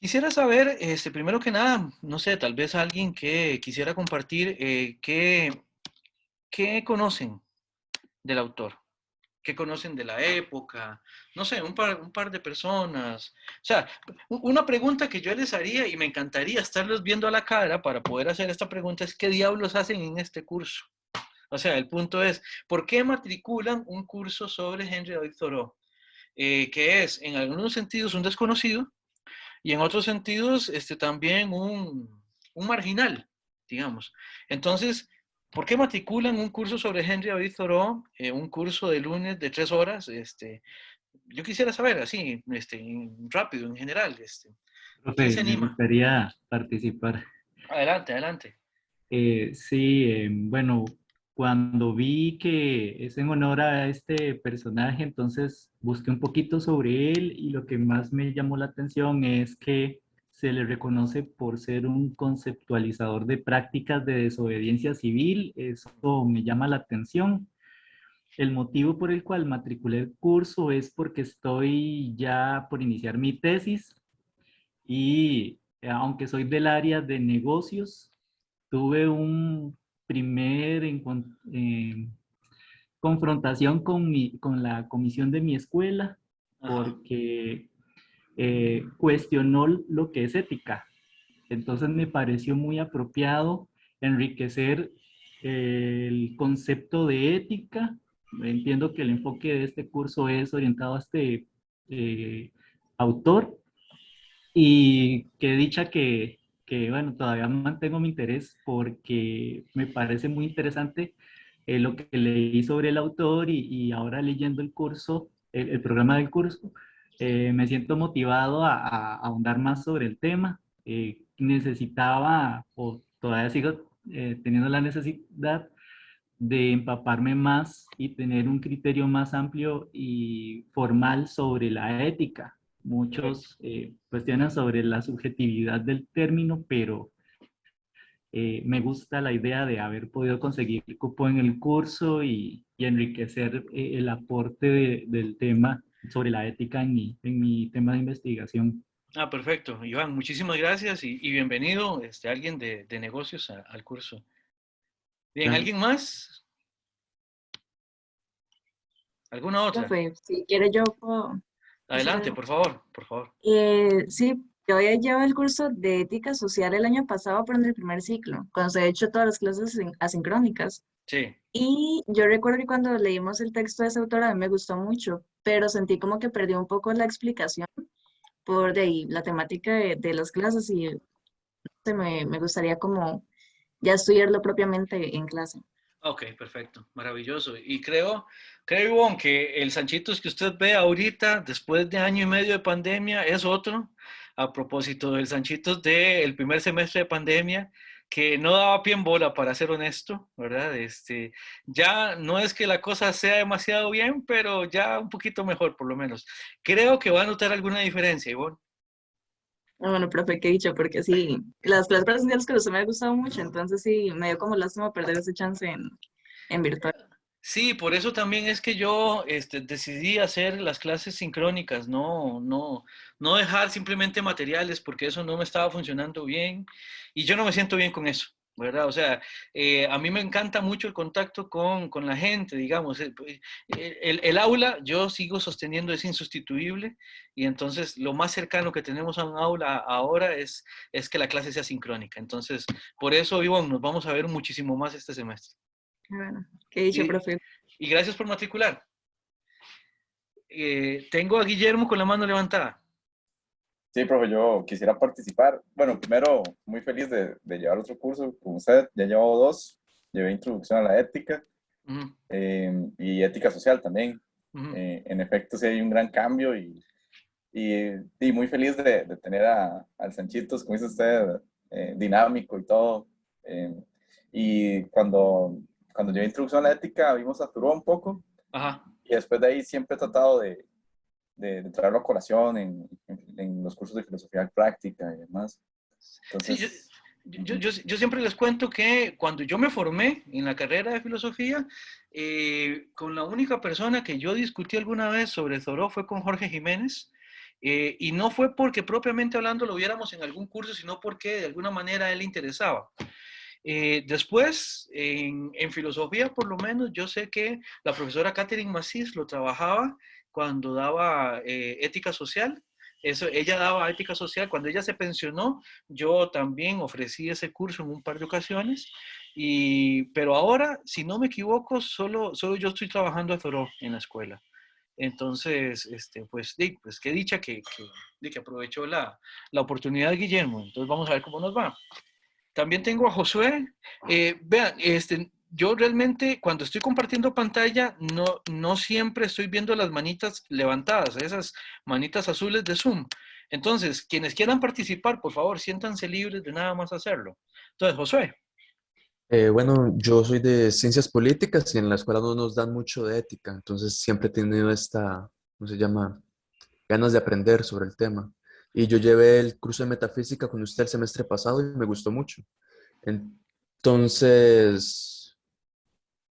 Quisiera saber, primero que nada, no sé, tal vez alguien que quisiera compartir, ¿qué conocen del autor? ¿Qué conocen de la época? No sé, un par de personas. O sea, una pregunta que yo les haría y me encantaría estarlos viendo a la cara para poder hacer esta pregunta es, ¿qué diablos hacen en este curso? O sea, el punto es, ¿por qué matriculan un curso sobre Henry David Thoreau? Que es, en algunos sentidos, un desconocido, y en otros sentidos también un marginal, digamos. Entonces, ¿por qué matriculan un curso sobre Henry David Thoreau, un curso de lunes de 3 horas? Yo quisiera saber, así, rápido, en general, ¿quién Profe, se me anima? gustaría participar. Adelante, adelante. Sí, bueno, cuando vi que es en honor a este personaje, entonces busqué un poquito sobre él y lo que más me llamó la atención es que se le reconoce por ser un conceptualizador de prácticas de desobediencia civil. Eso me llama la atención. El motivo por el cual matriculé el curso es porque estoy ya por iniciar mi tesis y aunque soy del área de negocios, tuve un primer confrontación con la comisión de mi escuela Ajá. porque cuestionó lo que es ética. Entonces me pareció muy apropiado enriquecer el concepto de ética. Entiendo que el enfoque de este curso es orientado a este autor y qué dicha bueno, todavía mantengo mi interés porque me parece muy interesante lo que leí sobre el autor y ahora leyendo el curso, el programa del curso, me siento motivado a ahondar más sobre el tema. Necesitaba, o todavía sigo teniendo la necesidad de empaparme más y tener un criterio más amplio y formal sobre la ética. Correcto. Muchos cuestionan sobre la subjetividad del término, pero me gusta la idea de haber podido conseguir el cupo en el curso y enriquecer el aporte del tema sobre la ética en mi tema de investigación. Ah, perfecto. Iván, muchísimas gracias y bienvenido, alguien de negocios al curso. Bien, Gracias. ¿alguien más? ¿Alguna otra? Profe, si quiere yo puedo decir Adelante, algo. por favor, por favor. Sí, yo había llevado el curso de ética social el año pasado, pero en el primer ciclo, cuando se ha hecho todas las clases asincrónicas. Sí. Y yo recuerdo que cuando leímos el texto de ese autor a mí me gustó mucho, pero sentí como que perdí un poco la explicación por de ahí, la temática de las clases y me gustaría como ya estudiarlo propiamente en clase. Ok, perfecto, maravilloso. Y creo, Ivonne, que el Sanchitos que usted ve ahorita, después de año y medio de pandemia, es otro. A propósito del Sanchitos del primer semestre de pandemia, que no daba pie en bola, para ser honesto, ¿verdad? Ya no es que la cosa sea demasiado bien, pero ya un poquito mejor, por lo menos. Creo que va a notar alguna diferencia, Ivonne. Ah, bueno, profe, qué dicho, porque sí, las clases presenciales que usted me ha gustado mucho, entonces sí, me dio como lástima perder ese chance en virtual. Sí, por eso también es que yo decidí hacer las clases sincrónicas, no dejar simplemente materiales, porque eso no me estaba funcionando bien y yo no me siento bien con eso, ¿verdad? O sea, a mí me encanta mucho el contacto con la gente, digamos. El aula, yo sigo sosteniendo, es insustituible, y entonces lo más cercano que tenemos a un aula ahora es que la clase sea sincrónica. Entonces, por eso, Ivonne, nos vamos a ver muchísimo más este semestre. Ah, bueno, qué dicho, Y, profe. y gracias por matricular. Tengo a Guillermo con la mano levantada. Sí, profe, yo quisiera participar. Bueno, primero, muy feliz de llevar otro curso con usted. Ya llevo dos. Llevé Introducción a la Ética Ujú, y Ética Social también. ujú. En efecto, sí hay un gran cambio y muy feliz de tener al Sanchitos, como dice usted, dinámico y todo. Eh, y cuando llevé Introducción a la Ética, vimos a Thoreau un poco Ajá. y después de ahí siempre he tratado de traerlo a colación en los cursos de filosofía práctica y demás. Sí, Entonces, yo siempre les cuento que cuando yo me formé en la carrera de filosofía, con la única persona que yo discutí alguna vez sobre Thoreau fue con Jorge Jiménez, Y no fue porque propiamente hablando lo viéramos en algún curso, sino porque de alguna manera a él le interesaba. Después, en filosofía, por lo menos, yo sé que la profesora Catherine Macís lo trabajaba cuando daba ética social. Eso, ella daba ética social. Cuando ella se pensionó, yo también ofrecí ese curso en un par de ocasiones. Pero ahora, si no me equivoco, solo yo estoy trabajando a Thoreau en la escuela. Entonces, pues, pues qué dicha que aprovechó la oportunidad, Guillermo. Entonces vamos a ver cómo nos va. También tengo a Josué. Vean, yo realmente cuando estoy compartiendo pantalla no siempre estoy viendo las manitas levantadas, esas manitas azules de Zoom. Entonces, quienes quieran participar, por favor, siéntanse libres de nada más hacerlo. Entonces, Josué. Bueno, yo soy de ciencias políticas y en la escuela no nos dan mucho de ética, entonces siempre he tenido esta, ¿cómo se llama? Ganas de aprender sobre el tema. Y yo llevé el curso de metafísica con usted el semestre pasado y me gustó mucho. Entonces,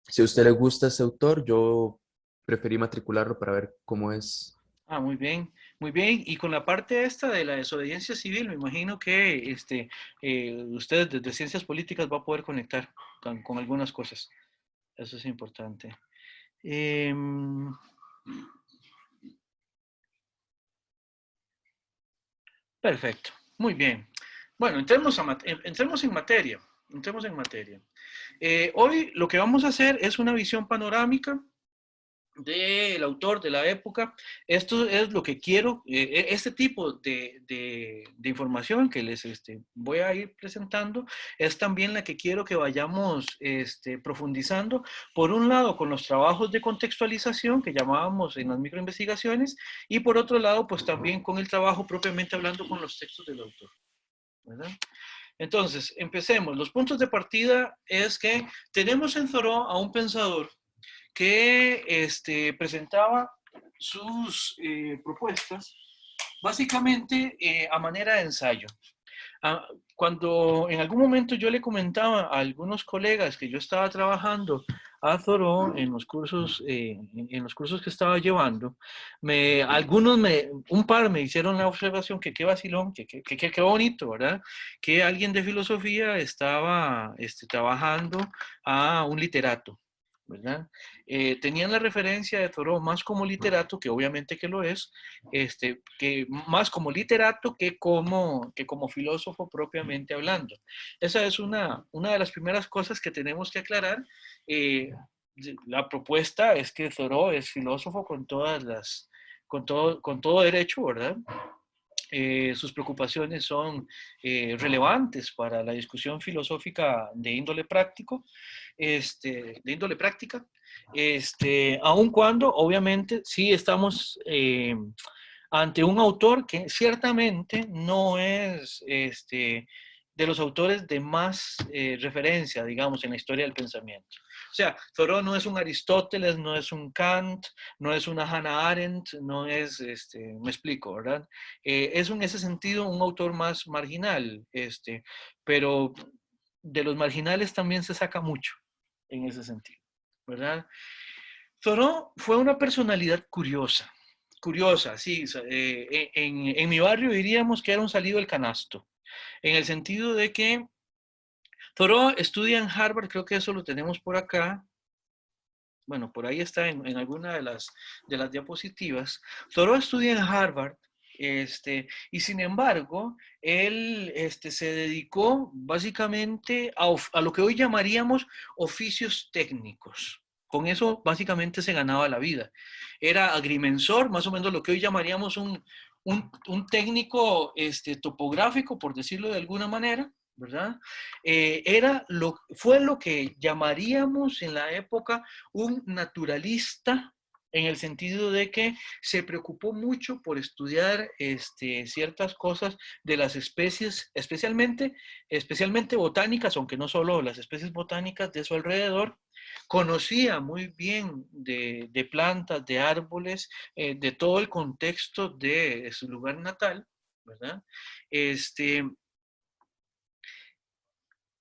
si a usted le gusta ese autor, yo preferí matricularlo para ver cómo es. Ah, muy bien, muy bien. Y con la parte esta de la desobediencia civil, me imagino que ustedes desde ciencias políticas va a poder conectar con algunas cosas. Eso es importante. Perfecto, muy bien. Bueno, entremos en materia. Entremos en materia. Hoy lo que vamos a hacer es una visión panorámica del autor de la época. Esto es lo que quiero, este tipo de información que les voy a ir presentando es también la que quiero que vayamos profundizando, por un lado con los trabajos de contextualización que llamábamos en las microinvestigaciones y por otro lado pues también con el trabajo propiamente hablando con los textos del autor, ¿verdad? Entonces, empecemos. Los puntos de partida es que tenemos en Thoreau a un pensador que presentaba sus propuestas básicamente a manera de ensayo. Cuando en algún momento yo le comentaba a algunos colegas que yo estaba trabajando a Thoreau en los cursos que estaba llevando, un par me hicieron la observación que qué vacilón, que bonito, ¿verdad? Que alguien de filosofía estaba trabajando a un literato, ¿verdad? Tenían la referencia de Thoreau más como literato, que obviamente que lo es, que más como literato que como filósofo propiamente hablando. Esa es una de las primeras cosas que tenemos que aclarar. La propuesta es que Thoreau es filósofo con todo derecho, ¿verdad? Sus preocupaciones son relevantes para la discusión filosófica de índole práctico, de índole práctica, aun cuando obviamente sí estamos ante un autor que ciertamente no es de los autores de más referencia, digamos, en la historia del pensamiento. O sea, Thoreau no es un Aristóteles, no es un Kant, no es una Hannah Arendt, no es, me explico, ¿verdad? Es en ese sentido un autor más marginal, pero de los marginales también se saca mucho en ese sentido, ¿verdad? Thoreau fue una personalidad curiosa, sí, en mi barrio diríamos que era un salido del canasto, en el sentido de que Thoreau estudia en Harvard, creo que eso lo tenemos por acá, bueno, por ahí está en alguna de las diapositivas. Thoreau estudia en Harvard, y sin embargo, él se dedicó básicamente a lo que hoy llamaríamos oficios técnicos. Con eso básicamente se ganaba la vida. Era agrimensor, más o menos lo que hoy llamaríamos un técnico topográfico, por decirlo de alguna manera, ¿verdad? Fue lo que llamaríamos en la época un naturalista, en el sentido de que se preocupó mucho por estudiar ciertas cosas de las especies, especialmente botánicas, aunque no solo las especies botánicas de su alrededor. Conocía muy bien de plantas, de árboles, de todo el contexto de su lugar natal, ¿verdad?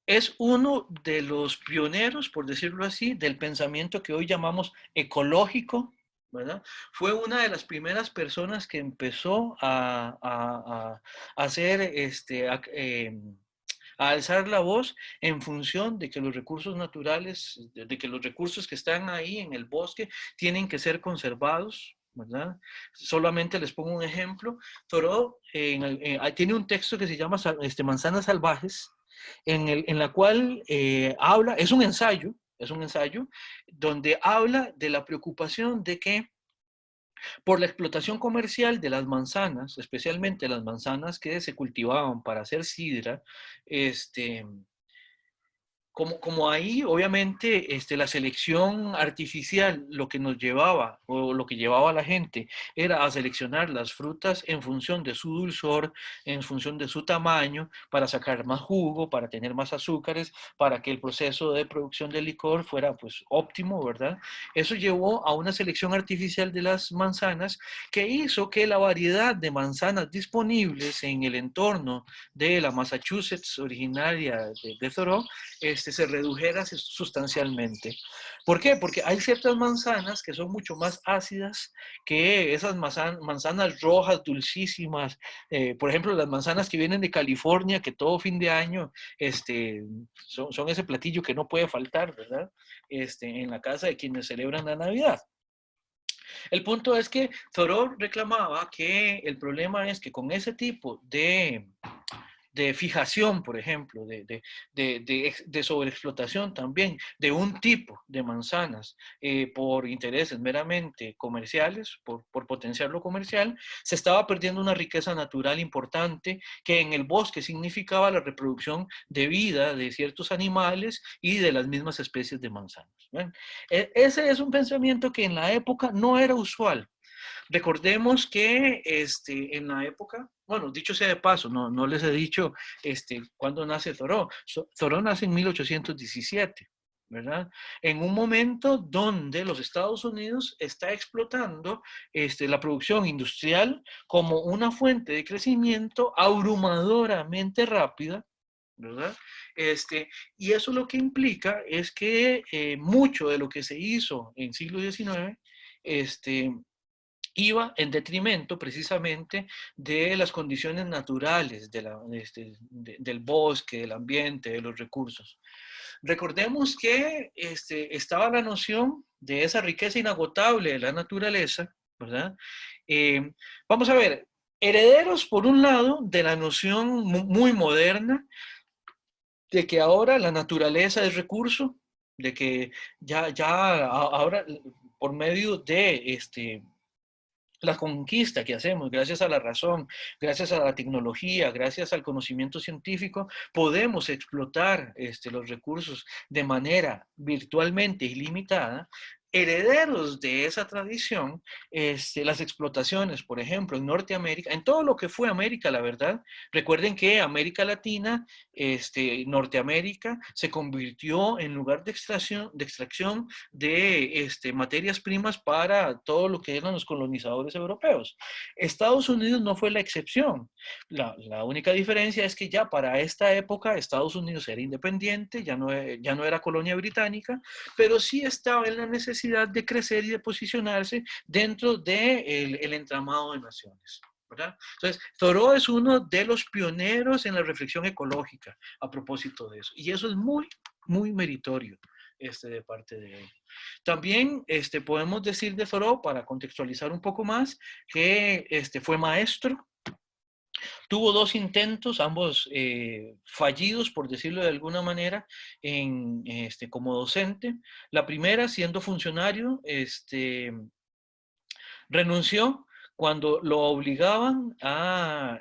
Es uno de los pioneros, por decirlo así, del pensamiento que hoy llamamos ecológico, ¿verdad? Fue una de las primeras personas que empezó a hacer, a alzar la voz en función de que los recursos naturales, de que los recursos que están ahí en el bosque tienen que ser conservados, ¿verdad? Solamente les pongo un ejemplo. Thoreau tiene un texto que se llama Manzanas Salvajes, en la cual habla, es un ensayo donde habla de la preocupación de que por la explotación comercial de las manzanas, especialmente las manzanas que se cultivaban para hacer sidra, este, como ahí, obviamente, la selección artificial lo que nos llevaba, o lo que llevaba a la gente, era a seleccionar las frutas en función de su dulzor, en función de su tamaño, para sacar más jugo, para tener más azúcares, para que el proceso de producción del licor fuera, pues, óptimo, ¿verdad? Eso llevó a una selección artificial de las manzanas que hizo que la variedad de manzanas disponibles en el entorno de la Massachusetts originaria de Thoreau, se redujera sustancialmente. ¿Por qué? Porque hay ciertas manzanas que son mucho más ácidas que esas manzanas rojas, dulcísimas. Por ejemplo, las manzanas que vienen de California, que todo fin de año son ese platillo que no puede faltar, ¿verdad? En la casa de quienes celebran la Navidad. El punto es que Thoreau reclamaba que el problema es que con ese tipo de fijación, por ejemplo, de sobreexplotación también de un tipo de manzanas por intereses meramente comerciales, por potenciar lo comercial, se estaba perdiendo una riqueza natural importante que en el bosque significaba la reproducción de vida de ciertos animales y de las mismas especies de manzanas. ¿Ven? Ese es un pensamiento que en la época no era usual. Recordemos que en la época, bueno, dicho sea de paso, no les he dicho cuándo nace Thoreau. Thoreau nace en 1817, ¿verdad? En un momento donde los Estados Unidos está explotando la producción industrial como una fuente de crecimiento abrumadoramente rápida, ¿verdad? Y eso lo que implica es que mucho de lo que se hizo en siglo XIX, iba en detrimento precisamente de las condiciones naturales del bosque, del ambiente, de los recursos. Recordemos que estaba la noción de esa riqueza inagotable de la naturaleza, ¿verdad? Vamos a ver, herederos por un lado de la noción muy moderna de que ahora la naturaleza es recurso, de que ahora por medio de la conquista que hacemos gracias a la razón, gracias a la tecnología, gracias al conocimiento científico, podemos explotar los recursos de manera virtualmente ilimitada. Herederos de esa tradición, las explotaciones, por ejemplo, en Norteamérica, en todo lo que fue América, la verdad, recuerden que América Latina, Norteamérica, se convirtió en lugar de extracción de materias primas para todo lo que eran los colonizadores europeos. Estados Unidos no fue la excepción. La única diferencia es que ya para esta época Estados Unidos era independiente, ya no era colonia británica, pero sí estaba en la necesidad de crecer y de posicionarse dentro del entramado de naciones, ¿verdad? Entonces, Thoreau es uno de los pioneros en la reflexión ecológica a propósito de eso, y eso es muy, muy meritorio de parte de él. También podemos decir de Thoreau, para contextualizar un poco más, que fue maestro. Tuvo 2 intentos, ambos fallidos, por decirlo de alguna manera, como docente. La primera, siendo funcionario, renunció cuando lo obligaban a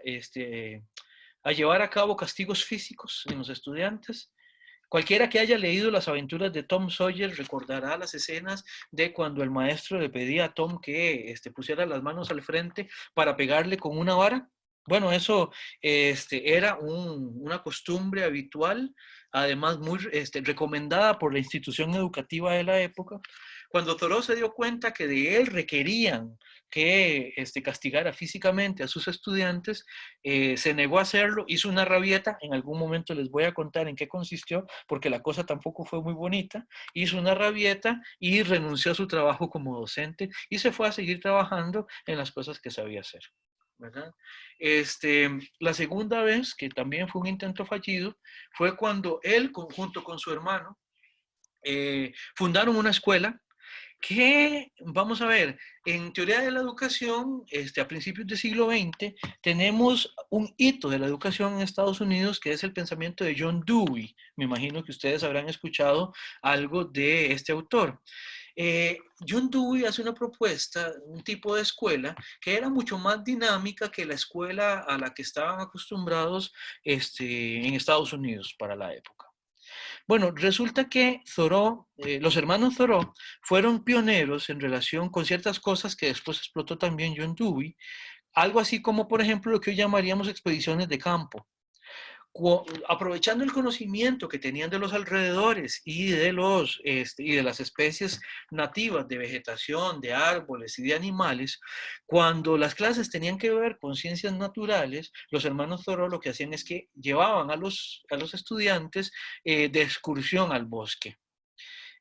llevar a cabo castigos físicos en los estudiantes. Cualquiera que haya leído las aventuras de Tom Sawyer recordará las escenas de cuando el maestro le pedía a Tom que pusiera las manos al frente para pegarle con una vara. Bueno, eso era una costumbre habitual, además muy recomendada por la institución educativa de la época. Cuando Thoreau se dio cuenta que de él requerían que castigara físicamente a sus estudiantes, se negó a hacerlo, hizo una rabieta, en algún momento les voy a contar en qué consistió, porque la cosa tampoco fue muy bonita, hizo una rabieta y renunció a su trabajo como docente y se fue a seguir trabajando en las cosas que sabía hacer, ¿verdad? La segunda vez, que también fue un intento fallido, fue cuando él, junto con su hermano, fundaron una escuela que, vamos a ver, en teoría de la educación, a principios del siglo XX, tenemos un hito de la educación en Estados Unidos que es el pensamiento de John Dewey. Me imagino que ustedes habrán escuchado algo de este autor. John Dewey hace una propuesta, un tipo de escuela que era mucho más dinámica que la escuela a la que estaban acostumbrados en Estados Unidos para la época. Bueno, resulta que Thoreau, los hermanos Thoreau fueron pioneros en relación con ciertas cosas que después explotó también John Dewey, algo así como, por ejemplo, lo que hoy llamaríamos expediciones de campo. Aprovechando el conocimiento que tenían de los alrededores y de las especies nativas de vegetación, de árboles y de animales, cuando las clases tenían que ver con ciencias naturales, los hermanos Thoreau lo que hacían es que llevaban a los estudiantes de excursión al bosque.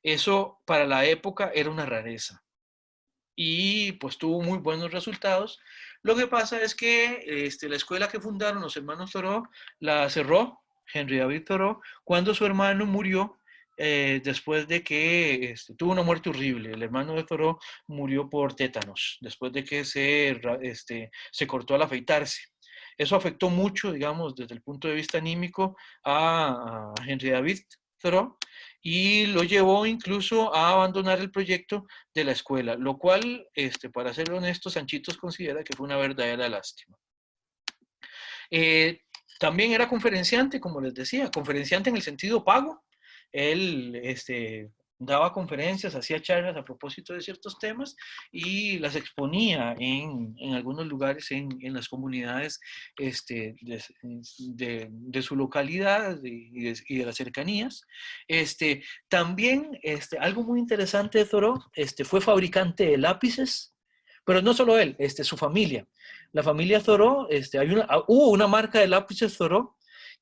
Eso para la época era una rareza y pues tuvo muy buenos resultados. Lo que pasa es que la escuela que fundaron los hermanos Thoreau la cerró Henry David Thoreau cuando su hermano murió, después de que tuvo una muerte horrible. El hermano de Thoreau murió por tétanos después de que se cortó al afeitarse. Eso afectó mucho, digamos, desde el punto de vista anímico a Henry David Thoreau y lo llevó incluso a abandonar el proyecto de la escuela, lo cual, para ser honesto, Sanchitos considera que fue una verdadera lástima. También era conferenciante, como les decía, conferenciante en el sentido pago. Él daba conferencias, hacía charlas a propósito de ciertos temas y las exponía en algunos lugares en las comunidades de su localidad y de las cercanías. También algo muy interesante de Thoreau, fue fabricante de lápices, pero no solo él, su familia. La familia Thoreau, hubo una marca de lápices Thoreau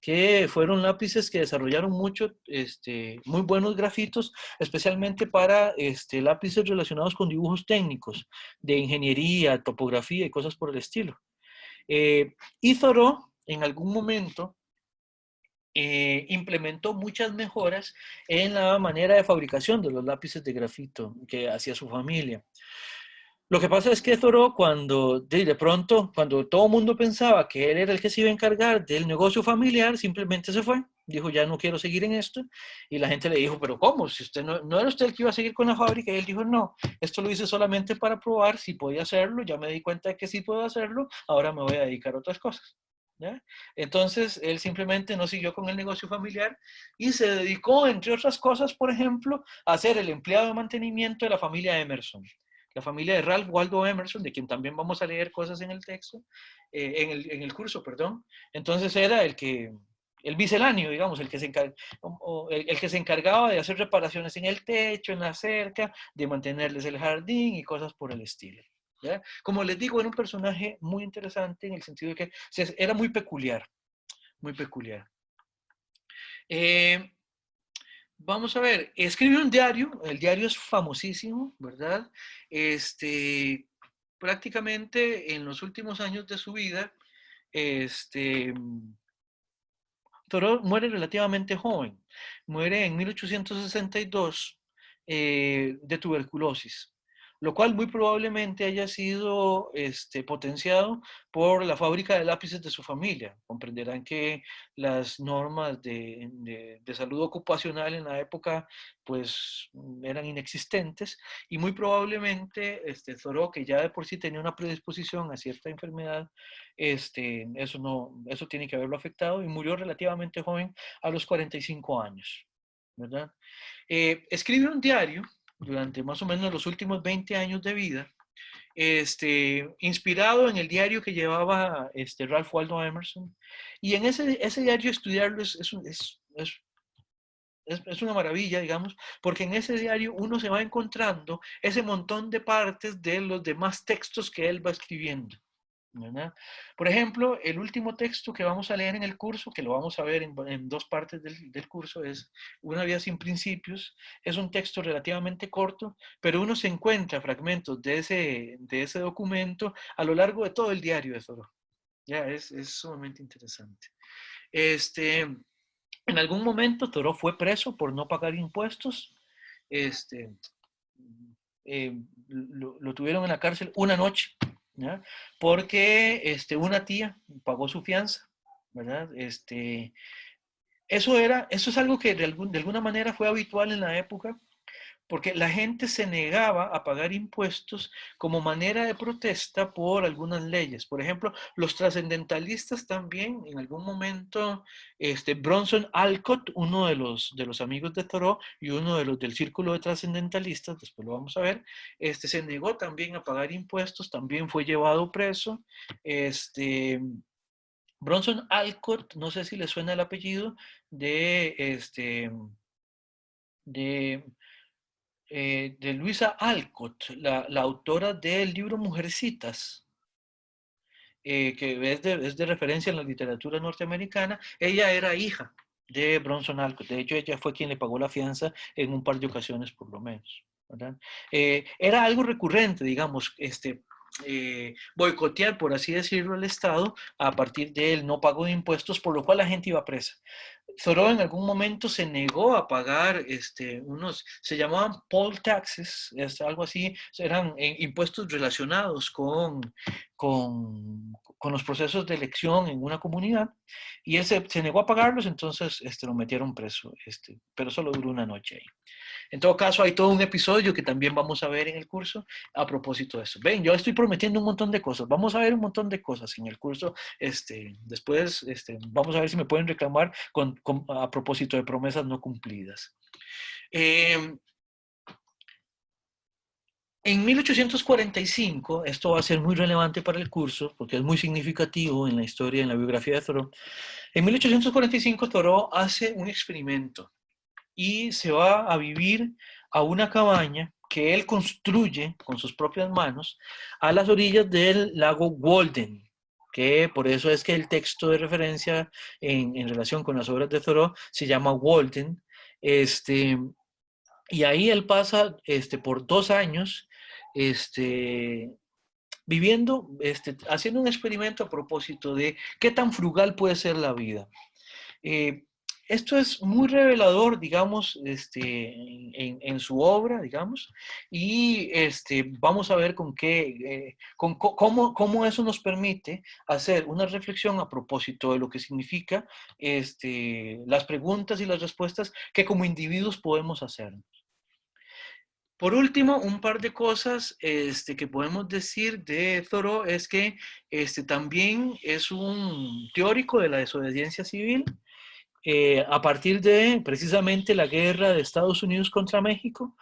que fueron lápices que desarrollaron mucho, muy buenos grafitos, especialmente para lápices relacionados con dibujos técnicos, de ingeniería, topografía y cosas por el estilo. Y Thoreau, en algún momento, implementó muchas mejoras en la manera de fabricación de los lápices de grafito que hacía su familia. Lo que pasa es que Thoreau, cuando de pronto, cuando todo el mundo pensaba que él era el que se iba a encargar del negocio familiar, simplemente se fue. Dijo, ya no quiero seguir en esto. Y la gente le dijo, pero ¿cómo? Si usted no era usted el que iba a seguir con la fábrica. Y él dijo, no, esto lo hice solamente para probar si podía hacerlo. Ya me di cuenta de que sí puedo hacerlo. Ahora me voy a dedicar a otras cosas. ¿Ya? Entonces, él simplemente no siguió con el negocio familiar y se dedicó, entre otras cosas, por ejemplo, a ser el empleado de mantenimiento de la familia Emerson. La familia de Ralph Waldo Emerson, de quien también vamos a leer cosas en el texto, en el curso, perdón. Entonces era el misceláneo, digamos, el que se encargaba de hacer reparaciones en el techo, en la cerca, de mantenerles el jardín y cosas por el estilo. ¿Ya? Como les digo, era un personaje muy interesante en el sentido de que era muy peculiar, muy peculiar. Vamos a ver, escribe un diario, el diario es famosísimo, ¿verdad? Prácticamente en los últimos años de su vida, Thoreau muere relativamente joven, muere en 1862 de tuberculosis, lo cual muy probablemente haya sido potenciado por la fábrica de lápices de su familia. Comprenderán que las normas de salud ocupacional en la época pues eran inexistentes y muy probablemente Thoreau, que ya de por sí tenía una predisposición a cierta enfermedad, eso tiene que haberlo afectado y murió relativamente joven a los 45 años, ¿verdad? Escribe un diario durante más o menos los últimos 20 años de vida, inspirado en el diario que llevaba Ralph Waldo Emerson, y en ese diario estudiarlo es es una maravilla, digamos, porque en ese diario uno se va encontrando ese montón de partes de los demás textos que él va escribiendo, ¿verdad? Por ejemplo, el último texto que vamos a leer en el curso, que lo vamos a ver en dos partes del curso, es Una vida sin principios. Es un texto relativamente corto, pero uno se encuentra fragmentos de ese documento a lo largo de todo el diario de Thoreau. Ya, es sumamente interesante. En algún momento Thoreau fue preso por no pagar impuestos. Este, lo tuvieron en la cárcel una noche, ¿ya? Porque una tía pagó su fianza, ¿verdad? Eso es algo que de alguna manera fue habitual en la época, porque la gente se negaba a pagar impuestos como manera de protesta por algunas leyes. Por ejemplo, los trascendentalistas también, en algún momento, Bronson Alcott, uno de los amigos de Thoreau y uno de los del círculo de trascendentalistas, después lo vamos a ver, se negó también a pagar impuestos, también fue llevado preso. Bronson Alcott, no sé si le suena el apellido, de de Luisa Alcott, la autora del libro Mujercitas, que es de referencia en la literatura norteamericana. Ella era hija de Bronson Alcott. De hecho, ella fue quien le pagó la fianza en un par de ocasiones, por lo menos, ¿verdad? Era algo recurrente, digamos, boicotear, por así decirlo, al Estado a partir del no pago de impuestos, por lo cual la gente iba presa. Thoreau en algún momento se negó a pagar se llamaban poll taxes, es algo así, eran impuestos relacionados con los procesos de elección en una comunidad, y él se negó a pagarlos, entonces lo metieron preso, pero solo duró una noche ahí. En todo caso, hay todo un episodio que también vamos a ver en el curso a propósito de eso. Ven, yo estoy prometiendo un montón de cosas. Vamos a ver un montón de cosas en el curso. Después vamos a ver si me pueden reclamar a propósito de promesas no cumplidas. En 1845, esto va a ser muy relevante para el curso, porque es muy significativo en la historia, en la biografía de Thoreau. En 1845, Thoreau hace un experimento y se va a vivir a una cabaña que él construye con sus propias manos a las orillas del lago Walden, que por eso es que el texto de referencia en relación con las obras de Thoreau se llama Walden. Y ahí él pasa por 2 años viviendo, haciendo un experimento a propósito de qué tan frugal puede ser la vida. Esto es muy revelador, digamos, en su obra, digamos, y vamos a ver cómo eso nos permite hacer una reflexión a propósito de lo que significa las preguntas y las respuestas que como individuos podemos hacer. Por último, un par de cosas que podemos decir de Thoreau es que también es un teórico de la desobediencia civil. A partir de precisamente la guerra de Estados Unidos contra México,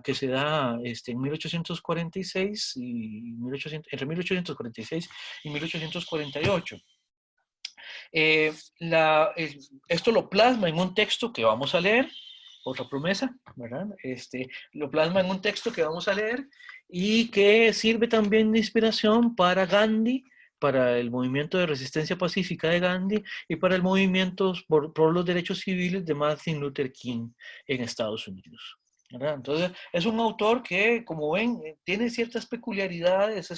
que se da en 1846 entre 1846 y 1848. Esto lo plasma en un texto que vamos a leer, otra promesa, ¿verdad? Lo plasma en un texto que vamos a leer y que sirve también de inspiración para Gandhi, para el movimiento de resistencia pacífica de Gandhi y para el movimiento por los derechos civiles de Martin Luther King en Estados Unidos, ¿verdad? Entonces, es un autor que, como ven, tiene ciertas peculiaridades,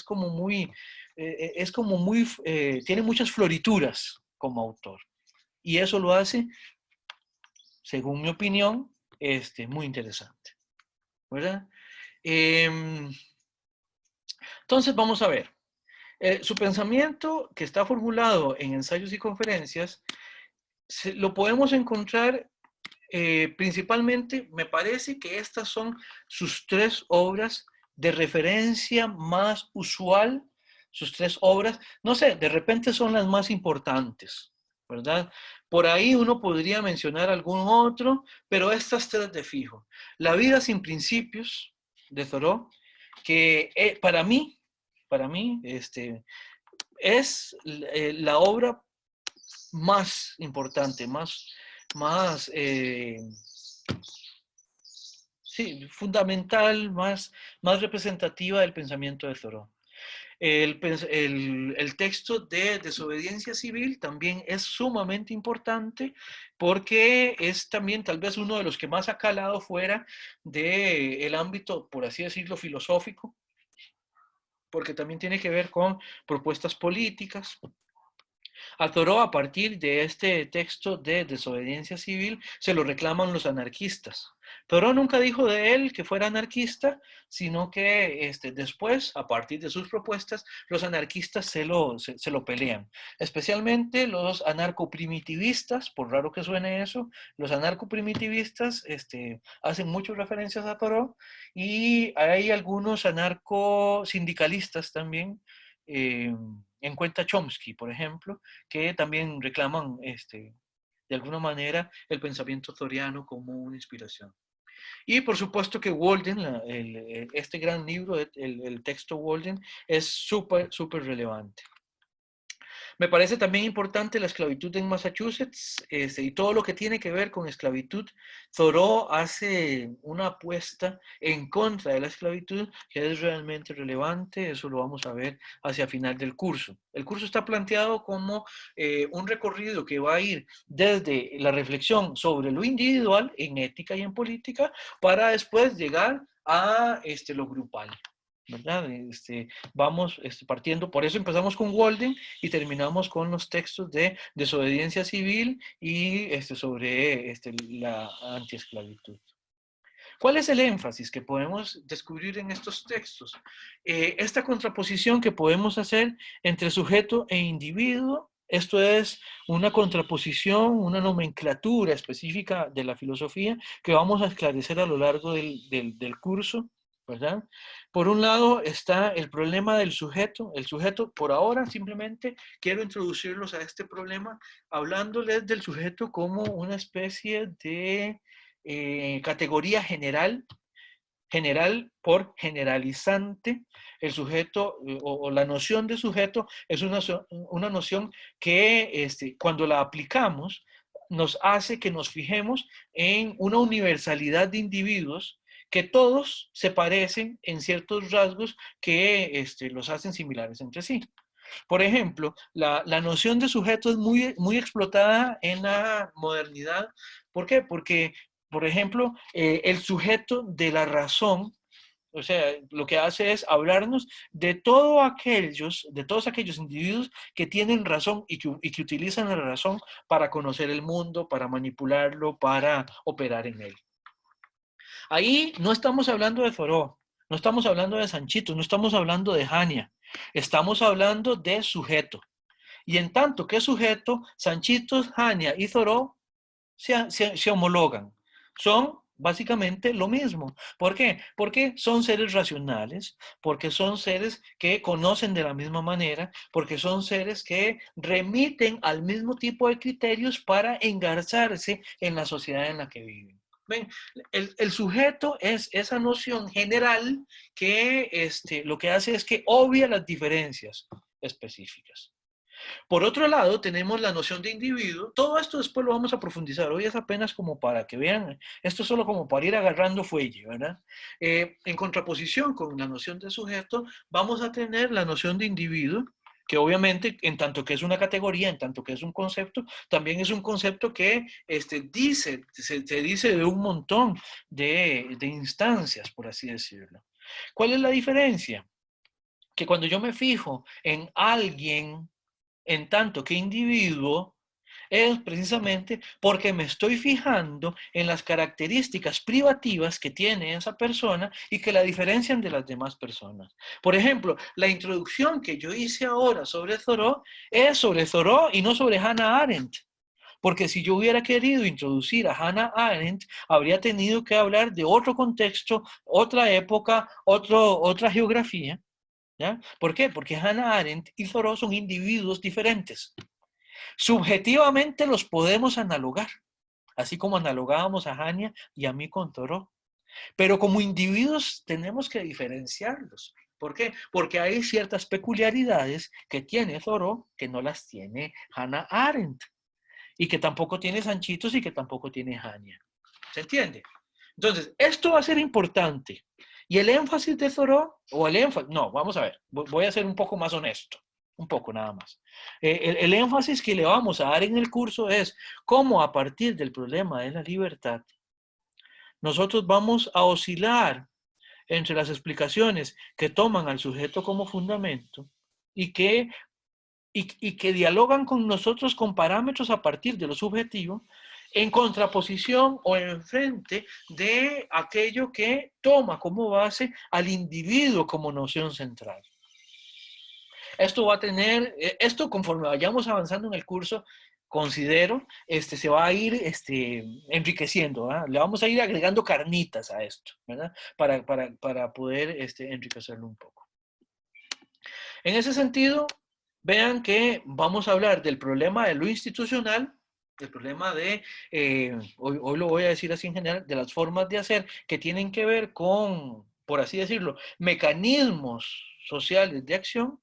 tiene muchas florituras como autor. Y eso lo hace, según mi opinión, muy interesante, ¿verdad? Entonces, vamos a ver. Su pensamiento, que está formulado en ensayos y conferencias, lo podemos encontrar principalmente, me parece que estas son sus 3 obras de referencia más usual, sus 3 obras, no sé, de repente son las más importantes, ¿verdad? Por ahí uno podría mencionar algún otro, pero estas 3 de fijo. La vida sin principios, de Thoreau, que para mí, es la obra más importante, sí, fundamental, más representativa del pensamiento de Thoreau. El texto de desobediencia civil también es sumamente importante porque es también tal vez uno de los que más ha calado fuera del ámbito, por así decirlo, filosófico, porque también tiene que ver con propuestas políticas. A Thoreau, a partir de este texto de desobediencia civil, se lo reclaman los anarquistas. Thoreau nunca dijo de él que fuera anarquista, sino que después, a partir de sus propuestas, los anarquistas se lo pelean. Especialmente los anarcoprimitivistas, por raro que suene eso, los anarcoprimitivistas hacen muchas referencias a Thoreau, y hay algunos anarcosindicalistas también, en cuenta Chomsky, por ejemplo, que también reclaman de alguna manera el pensamiento thoreano como una inspiración. Y por supuesto que Walden, este gran libro, el texto Walden, es súper, súper relevante. Me parece también importante la esclavitud en Massachusetts, y todo lo que tiene que ver con esclavitud. Thoreau hace una apuesta en contra de la esclavitud que es realmente relevante. Eso lo vamos a ver hacia final del curso. El curso está planteado como un recorrido que va a ir desde la reflexión sobre lo individual en ética y en política para después llegar a lo grupal, ¿verdad? Vamos partiendo, por eso empezamos con Walden y terminamos con los textos de desobediencia civil y sobre la antiesclavitud. ¿Cuál es el énfasis que podemos descubrir en estos textos? Esta contraposición que podemos hacer entre sujeto e individuo. Esto es una contraposición, una nomenclatura específica de la filosofía que vamos a esclarecer a lo largo del curso, ¿verdad? Por un lado está el problema del sujeto. El sujeto, por ahora, simplemente quiero introducirlos a este problema hablándoles del sujeto como una especie de categoría general por generalizante. El sujeto o la noción de sujeto es una noción que cuando la aplicamos nos hace que nos fijemos en una universalidad de individuos que todos se parecen en ciertos rasgos que los hacen similares entre sí. Por ejemplo, la noción de sujeto es muy, muy explotada en la modernidad. ¿Por qué? Porque, por ejemplo, el sujeto de la razón, o sea, lo que hace es hablarnos de todos aquellos individuos que tienen razón y que utilizan la razón para conocer el mundo, para manipularlo, para operar en él. Ahí no estamos hablando de Thoreau, no estamos hablando de Sanchito, no estamos hablando de Hania, estamos hablando de sujeto. Y en tanto que sujeto, Sanchito, Hania y Thoreau se homologan. Son básicamente lo mismo. ¿Por qué? Porque son seres racionales, porque son seres que conocen de la misma manera, porque son seres que remiten al mismo tipo de criterios para engarzarse en la sociedad en la que viven. ¿Ven? El sujeto es esa noción general que lo que hace es que obvia las diferencias específicas. Por otro lado, tenemos la noción de individuo. Todo esto después lo vamos a profundizar. Hoy es apenas como para que vean, esto es solo como para ir agarrando fuelle, ¿verdad? En contraposición con la noción de sujeto, vamos a tener la noción de individuo, que obviamente, en tanto que es una categoría, en tanto que es un concepto, también es un concepto que se dice de un montón de instancias, por así decirlo. ¿Cuál es la diferencia? Que cuando yo me fijo en alguien, en tanto que individuo, es precisamente porque me estoy fijando en las características privativas que tiene esa persona y que la diferencian de las demás personas. Por ejemplo, la introducción que yo hice ahora sobre Thoreau es sobre Thoreau y no sobre Hannah Arendt. Porque si yo hubiera querido introducir a Hannah Arendt, habría tenido que hablar de otro contexto, otra época, otra geografía. ¿Ya? ¿Por qué? Porque Hannah Arendt y Thoreau son individuos diferentes. Subjetivamente los podemos analogar, así como analogábamos a Hania y a mí con Thoreau. Pero como individuos tenemos que diferenciarlos. ¿Por qué? Porque hay ciertas peculiaridades que tiene Thoreau que no las tiene Hannah Arendt. y que tampoco tiene Sanchitos y que tampoco tiene Jania. ¿Se entiende? Entonces, esto va a ser importante. Y el énfasis de Thoreau, o el énfasis, no, vamos a ver, voy a ser un poco más honesto, un poco nada más. El énfasis que le vamos a dar en el curso es cómo a partir del problema de la libertad, nosotros vamos a oscilar entre las explicaciones que toman al sujeto como fundamento y que dialogan con nosotros con parámetros a partir de lo subjetivo, en contraposición o en frente de aquello que toma como base al individuo como noción central. Esto va a tener, esto conforme vayamos avanzando en el curso, considero, se va a ir enriqueciendo, ¿verdad? Le vamos a ir agregando carnitas a esto, ¿verdad? Para poder enriquecerlo un poco. En ese sentido, vean que vamos a hablar del problema de lo institucional, del problema de, hoy lo voy a decir así en general, de las formas de hacer que tienen que ver con, por así decirlo, mecanismos sociales de acción,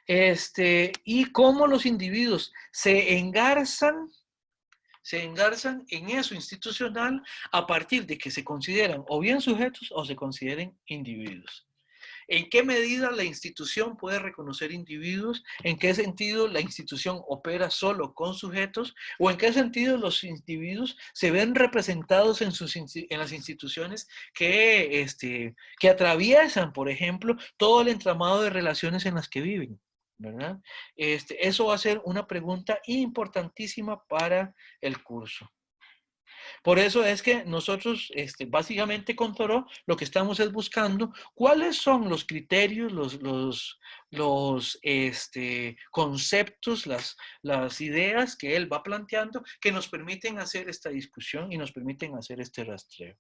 y cómo los individuos se engarzan en eso institucional a partir de que se consideran o bien sujetos o se consideren individuos. ¿En qué medida la institución puede reconocer individuos? ¿En qué sentido la institución opera solo con sujetos? ¿O en qué sentido los individuos se ven representados en las instituciones que atraviesan, por ejemplo, todo el entramado de relaciones en las que viven? ¿Verdad? Eso va a ser una pregunta importantísima para el curso. Por eso es que nosotros, básicamente con Thoreau, lo que estamos es buscando cuáles son los criterios, los conceptos, las ideas que él va planteando que nos permiten hacer esta discusión y nos permiten hacer este rastreo.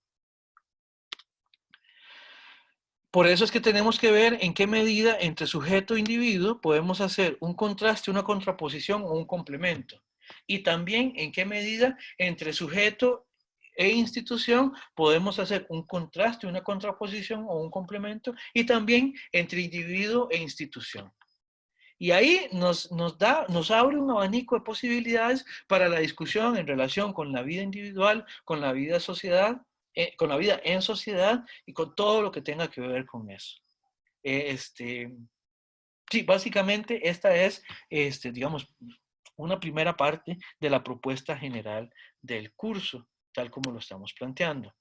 Por eso es que tenemos que ver en qué medida entre sujeto e individuo podemos hacer un contraste, una contraposición o un complemento. Y también en qué medida entre sujeto e institución podemos hacer un contraste, una contraposición o un complemento. Y también entre individuo e institución. Y ahí nos abre un abanico de posibilidades para la discusión en relación con la vida individual, con la vida con la vida en sociedad y con todo lo que tenga que ver con eso. Sí, básicamente esta es, digamos, una primera parte de la propuesta general del curso, tal como lo estamos planteando.